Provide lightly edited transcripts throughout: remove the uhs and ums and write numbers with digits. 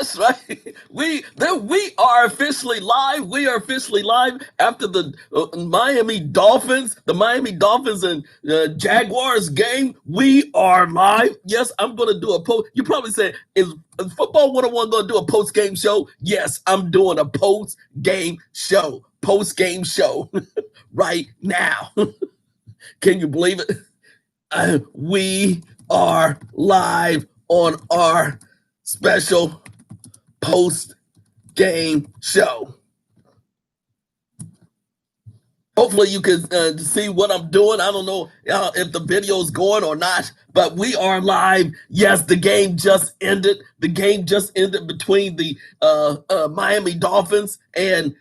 That's right. We are officially live. We are officially live after the Miami Dolphins and Jaguars game. We are live. Yes, I'm going to do a post. You probably say, is Football 101 going to do a post game show? Yes, I'm doing a post game show. Post game show right now. Can you believe it? We are live on our special post-game show. Hopefully you can see what I'm doing. I don't know if the video's going or not, but we are live. Yes, the game just ended. The game just ended between the Miami Dolphins and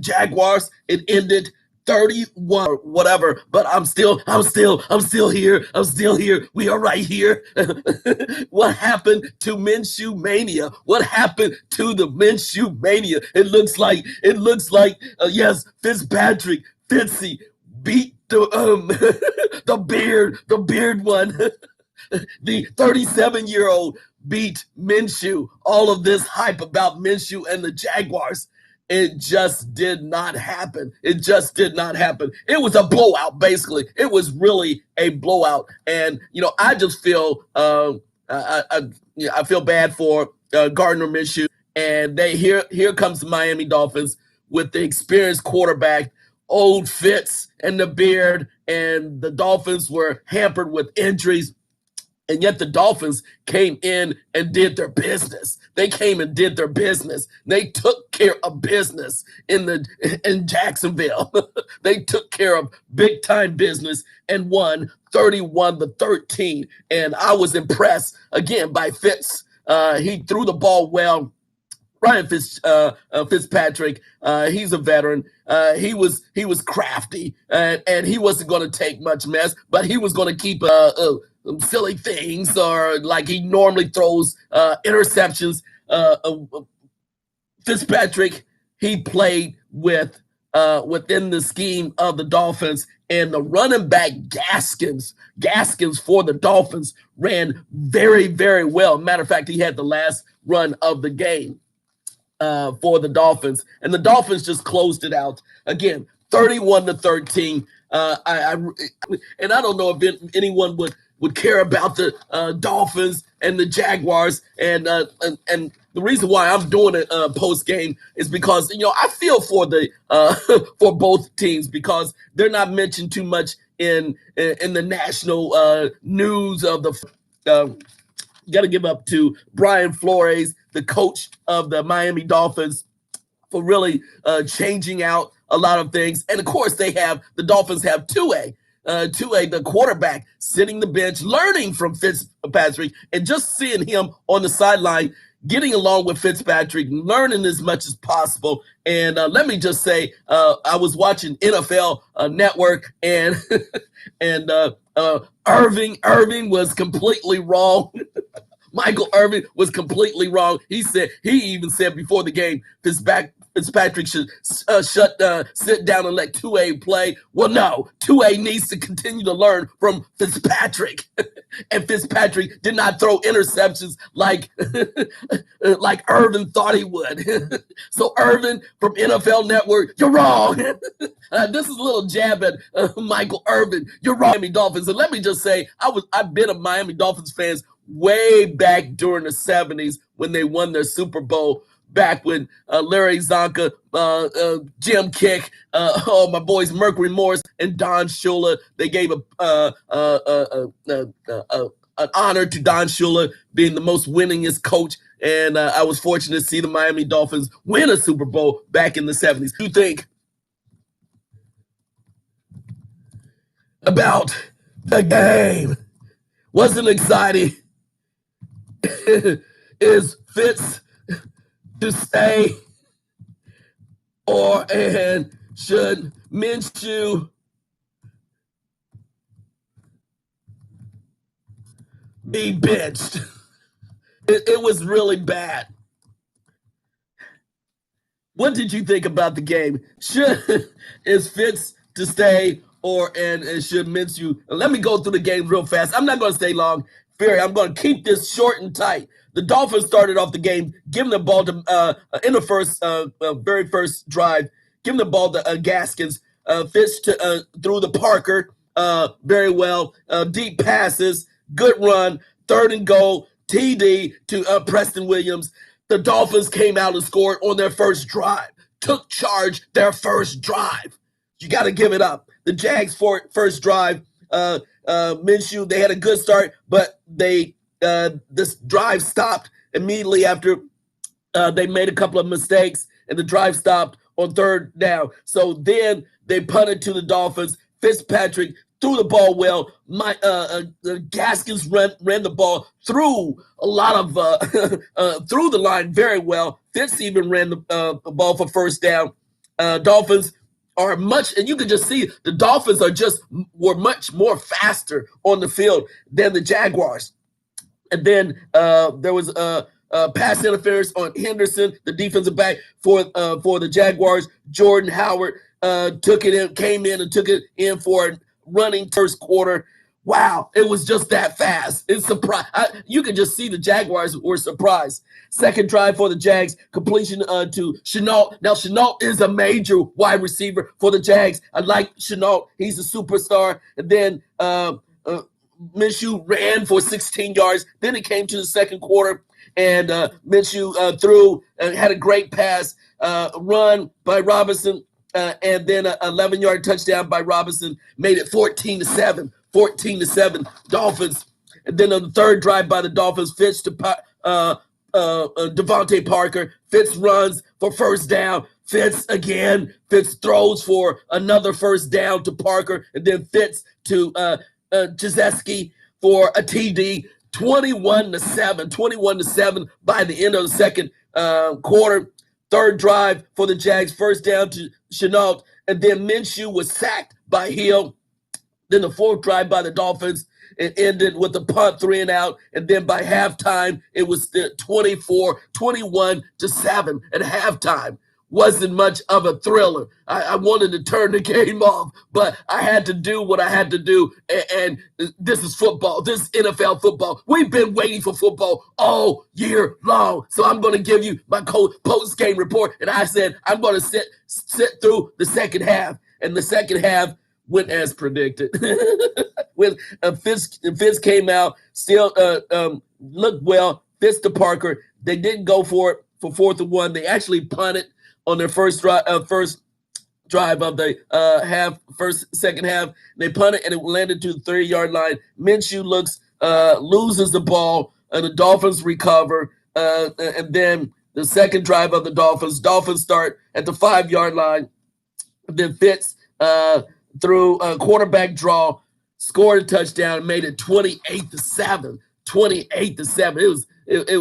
Jaguars. It ended 31 or whatever, but I'm still here. I'm still here. We are right here. What happened to Minshew Mania? What happened to the Minshew Mania? It looks like yes, Fitz Fitzy beat the the beard one. The 37-year-old beat Minshew. All of this hype about Minshew and the Jaguars. It just did not happen. It just did not happen. It was a blowout, basically. It was really a blowout. And, I just feel I feel bad for Gardner Minshew. And here comes the Miami Dolphins with the experienced quarterback, old Fitz and the beard. And the Dolphins were hampered with injuries. And yet the Dolphins came in and did their business. They came and did their business. They took care of business in Jacksonville. They took care of big time business and won 31-13. And I was impressed again by Fitz. He threw the ball well. Ryan Fitzpatrick, he's a veteran. He was crafty, and he wasn't going to take much mess, but he was going to keep silly things, or like he normally throws interceptions. Fitzpatrick, he played within the scheme of the Dolphins, and the running back Gaskins for the Dolphins ran very, very well. Matter of fact, he had the last run of the game for the Dolphins, and the Dolphins just closed it out again, 31-13. And I don't know if anyone would care about the Dolphins and the Jaguars, and the reason why I'm doing a post game is because I feel for the for both teams, because they're not mentioned too much in the national news of the. Got to give up to Brian Flores, the coach of the Miami Dolphins, for really changing out a lot of things. And of course, the Dolphins have Tua, the quarterback, sitting the bench, learning from Fitzpatrick, and just seeing him on the sideline, getting along with Fitzpatrick, learning as much as possible. And let me just say, I was watching NFL Network, and Irving was completely wrong. Michael Irvin was completely wrong. He even said before the game, Fitzpatrick should sit down and let Tua play. Well, no, Tua needs to continue to learn from Fitzpatrick. And Fitzpatrick did not throw interceptions like Irvin thought he would. So Irvin from NFL Network, you're wrong. This is a little jab at Michael Irvin. You're wrong, Miami Dolphins. And let me just say, I've been a Miami Dolphins fan way back during the 70s when they won their Super Bowl. Back when Larry Zonka, Jim Kick, my boys Mercury Morris and Don Shula, they gave an honor to Don Shula being the most winningest coach. And I was fortunate to see the Miami Dolphins win a Super Bowl back in the 70s. What do you think about the game? Wasn't exciting. Is Fitz to stay, and should Minshew be benched? It was really bad. What did you think about the game? Is Fitz to stay, and should Minshew? Let me go through the game real fast. I'm not going to stay long. I'm going to keep this short and tight. The Dolphins started off the game, giving the ball to in the very first drive, giving the ball to Gaskins. Fitz through the Parker very well. Deep passes, good run, 3rd and goal, TD to Preston Williams. The Dolphins came out and scored on their first drive, took charge their first drive. You got to give it up. The Jags first drive, Minshew, they had a good start, but this drive stopped immediately after they made a couple of mistakes, and the drive stopped on 3rd down. So then they punted to the Dolphins. FITZPATRICK threw the ball well. Gaskins ran the ball through a lot of through the line very well. Fitz even ran the ball for 1st down. Dolphins are much, and you can just see the Dolphins were much more faster on the field than the Jaguars. And then there was pass interference on Henderson, the defensive back for the Jaguars. Jordan Howard came in and took it in for a running first quarter. Wow, it was just that fast. It's surprise. You could just see the Jaguars were surprised. Second drive for the Jags, completion to Chenault. Now, Chenault is a major wide receiver for the Jags. I like Chenault. He's a superstar. And then Minshew ran for 16 yards. Then it came to the second quarter, and Minshew threw and had a great pass, run by Robinson, and then an 11-yard touchdown by Robinson made it 14-7. 14-7 Dolphins. And then on the third drive by the Dolphins, Fitz to Devontae Parker. Fitz runs for 1st down. Fitz again. Fitz throws for another 1st down to Parker. And then Fitz to Jazeski for a TD. 21-7. 21-7 by the end of the second quarter. Third drive for the Jags. 1st down to Chenault. And then Minshew was sacked by Hill. Then the 4th drive by the Dolphins, it ended with a punt, 3 and out. And then by halftime, it was 21-7 at halftime. Wasn't much of a thriller. I wanted to turn the game off, but I had to do what I had to do. And this is football. This is NFL football. We've been waiting for football all year long. So I'm going to give you my post-game report. And I said I'm going to sit through the second half. And the second half went as predicted. When Fitz came out, still looked well. Fitz to Parker. They didn't go for it for 4th and 1. They actually punted on their first drive of the second half. They punted and it landed to the 3-yard line. Minshew loses the ball, and the Dolphins recover. And then the second drive of the Dolphins start at the 5-yard line. Then Fitz through a quarterback draw, scored a touchdown, made it 28-7. 28-7. It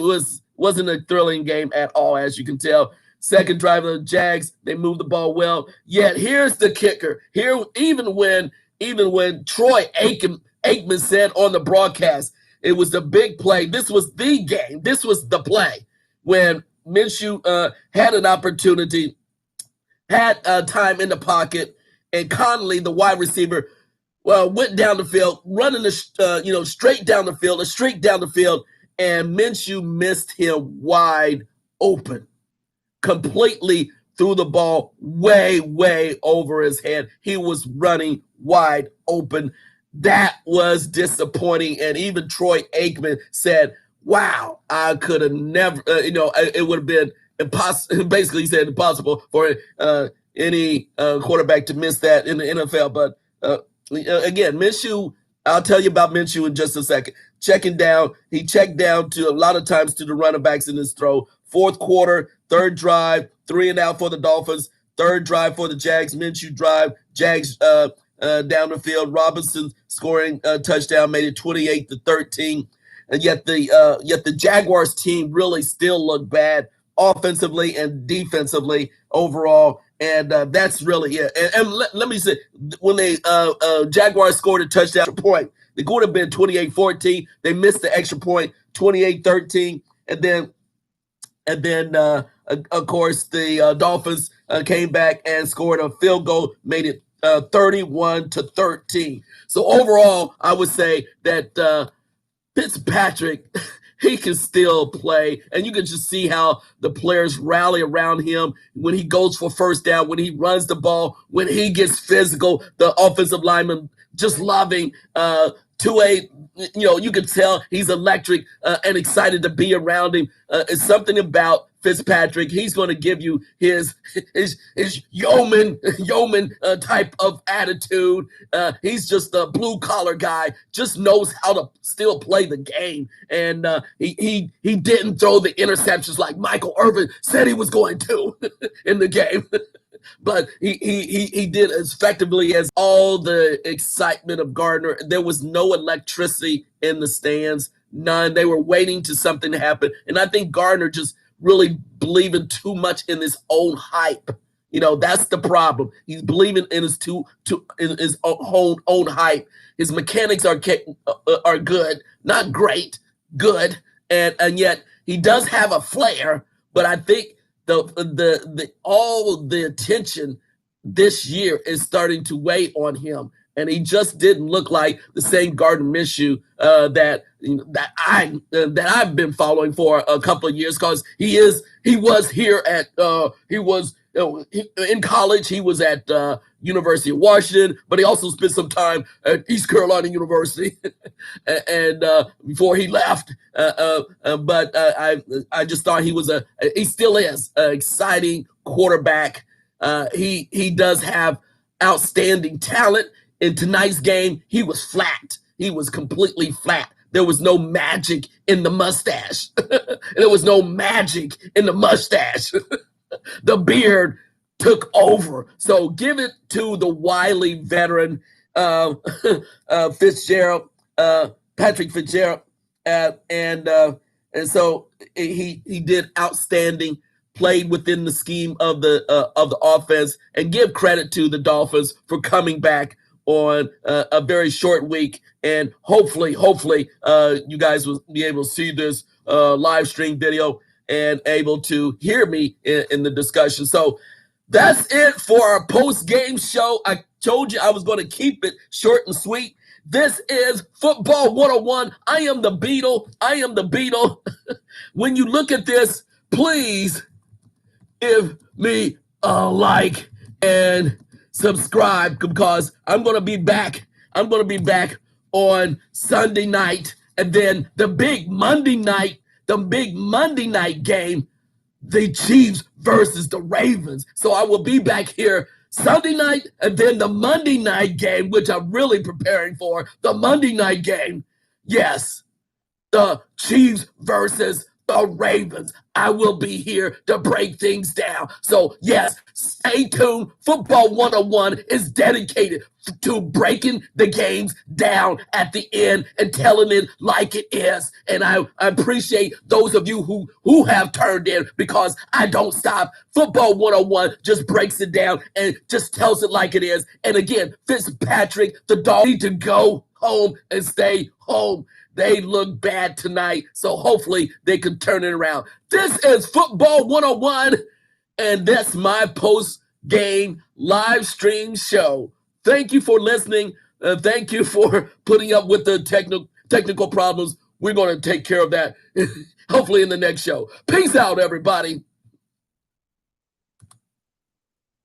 wasn't a thrilling game at all, as you can tell. Second drive of the Jags, they moved the ball well. Yet here's the kicker. Here, even when Troy Aikman said on the broadcast, it was the big play. This was the game. This was the play when Minshew had an opportunity, had time in the pocket. And Connolly, the wide receiver, went down the field, running straight down the field, a streak down the field, and Minshew missed him wide open. Completely threw the ball way, way over his head. He was running wide open. That was disappointing. And even Troy Aikman said, wow, I could have never, it would have been impossible. Basically, he said impossible for any quarterback to miss that in the NFL. But again, Minshew, I'll tell you about Minshew in just a second. Checking down, he checked down to a lot of times to the running backs in his throw. 4th quarter, 3rd drive, 3 and out for the Dolphins. 3rd drive for the Jags. Minshew drive, Jags down the field. Robinson scoring a touchdown, made it 28-13. And yet the Jaguars team really still looked bad offensively and defensively overall. And that's really it. And let me say, when they Jaguars scored a touchdown point, it would have been 28-14. They missed the extra point, 28-13. And then of course, the Dolphins came back and scored a field goal, made it 31-13. So overall, I would say that Fitzpatrick, he can still play, and you can just see how the players rally around him when he goes for first down, when he runs the ball, when he gets physical. The offensive lineman just loving to a you could tell he's electric and excited to be around him. It's something about Fitzpatrick. He's going to give you his yeoman type of attitude. He's just a blue collar guy. Just knows how to still play the game. And he didn't throw the interceptions like Michael Irvin said he was going to in the game. But he did as effectively as all the excitement of Gardner. There was no electricity in the stands, none. They were waiting to something to happen. And I think Gardner just really believing too much in his own hype. That's the problem. He's believing in his own hype. His mechanics are good, not great, good, and yet he does have a flair. But I think all the attention this year is starting to weigh on him, and he just didn't look like the same Gardner Minshew that I've been following for a couple of years, because he was here at in college. He was at University of Washington, but he also spent some time at East Carolina University, and before he left. But I just thought he still is an exciting quarterback. He does have outstanding talent. In tonight's game, he was flat. He was completely flat. There was no magic in the mustache. There was no magic in the mustache. The beard took over. So give it to the wily veteran, Fitzgerald, Patrick Fitzgerald, and so he did outstanding. Played within the scheme of the offense, and give credit to the Dolphins for coming back on a very short week. And hopefully, you guys will be able to see this live stream video and able to hear me in the discussion. So that's it for our post-game show. I told you I was going to keep it short and sweet. This is Football 101. I am the Beetle. When you look at this, please give me a like and subscribe, because I'm going to be back. I'm going to be back on Sunday night, and then the big Monday night game, the Chiefs versus the Ravens. So I will be back here Sunday night, and then the Monday night game, which I'm really preparing for, the Monday night game. Yes, the Chiefs versus the Ravens. I will be here to break things down. So yes, stay tuned. Football 101 is dedicated to breaking the games down at the end and telling it like it is. And I appreciate those of you who have turned in, because I don't stop. Football 101 just breaks it down and just tells it like it is. And again, Fitzpatrick, the Dolphins need to go home and stay home. They look bad tonight, so hopefully they can turn it around. This is Football 101, and that's my post-game live stream show. Thank you for listening. Thank you for putting up with the technical problems. We're going to take care of that, hopefully in the next show. Peace out, everybody.